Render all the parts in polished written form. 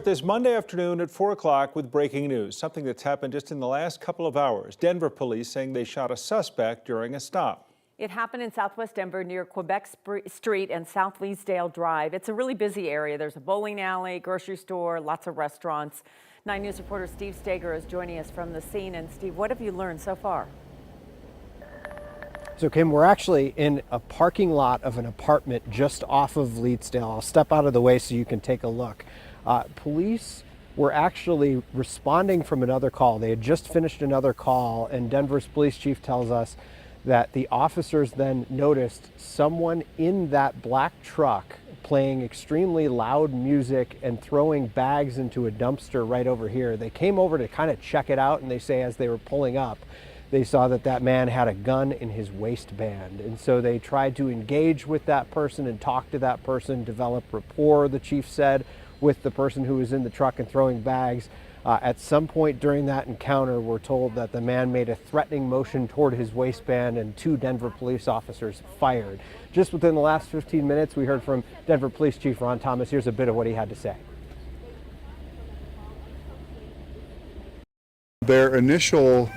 This Monday afternoon at 4 o'clock with breaking news, something that's happened just in the last couple of hours. Denver police saying they shot a suspect during a stop. It happened in southwest Denver near Quebec Street and South Leesdale Drive. It's a really busy area. There's a bowling alley, grocery store, lots of restaurants. 9 News reporter Steve Steger is joining us from the scene. And Steve, what have you learned so far? So Kim, we're actually in a parking lot of an apartment just off of Leesdale. I'll step out of the way so you can take a look. Police were actually responding from another call. They had just finished another call, and Denver's police chief tells us that the officers then noticed someone in that black truck playing extremely loud music and throwing bags into a dumpster right over here. They came over to kind of check it out, and they say as they were pulling up, they saw that that man had a gun in his waistband. And so they tried to engage with that person and talk to that person, develop rapport, the chief said, with the person who was in the truck and throwing bags. At some point during that encounter, we're told that the man made a threatening motion toward his waistband and 2 Denver police officers fired. Just within the last 15 minutes, we heard from Denver Police Chief Ron Thomas. Here's a bit of what he had to say. Their initial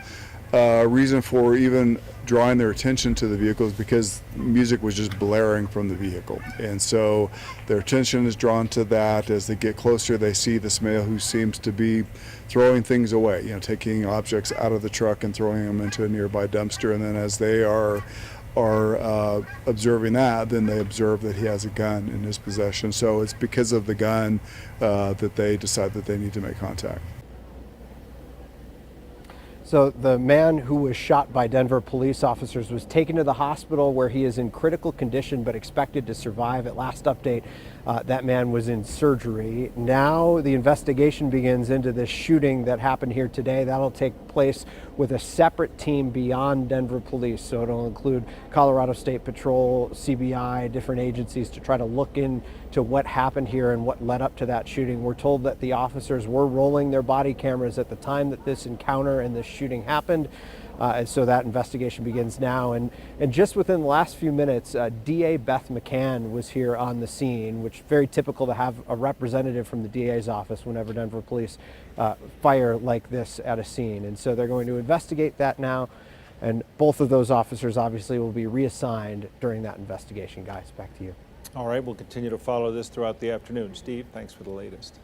reason for even drawing their attention to the vehicle is because music was just blaring from the vehicle, and so their attention is drawn to that. As they get closer, they see this male who seems to be throwing things away, taking objects out of the truck and throwing them into a nearby dumpster. And then as they are observing that, then they observe that he has a gun in his possession. So it's because of the gun that they decide that they need to make contact. So the man who was shot by Denver police officers was taken to the hospital where he is in critical condition but expected to survive. At last update, that man was in surgery. Now the investigation begins into this shooting that happened here today. That'll take place with a separate team beyond Denver police. So it'll include Colorado State Patrol, CBI, different agencies to try to look into what happened here and what led up to that shooting. We're told that the officers were rolling their body cameras at the time that this encounter and this shooting happened. And so that investigation begins now. And just within the last few minutes, DA Beth McCann was here on the scene, which is very typical to have a representative from the DA's office whenever Denver police fire like this at a scene. And so they're going to investigate that now. And both of those officers obviously will be reassigned during that investigation. Guys, back to you. All right, we'll continue to follow this throughout the afternoon. Steve, thanks for the latest.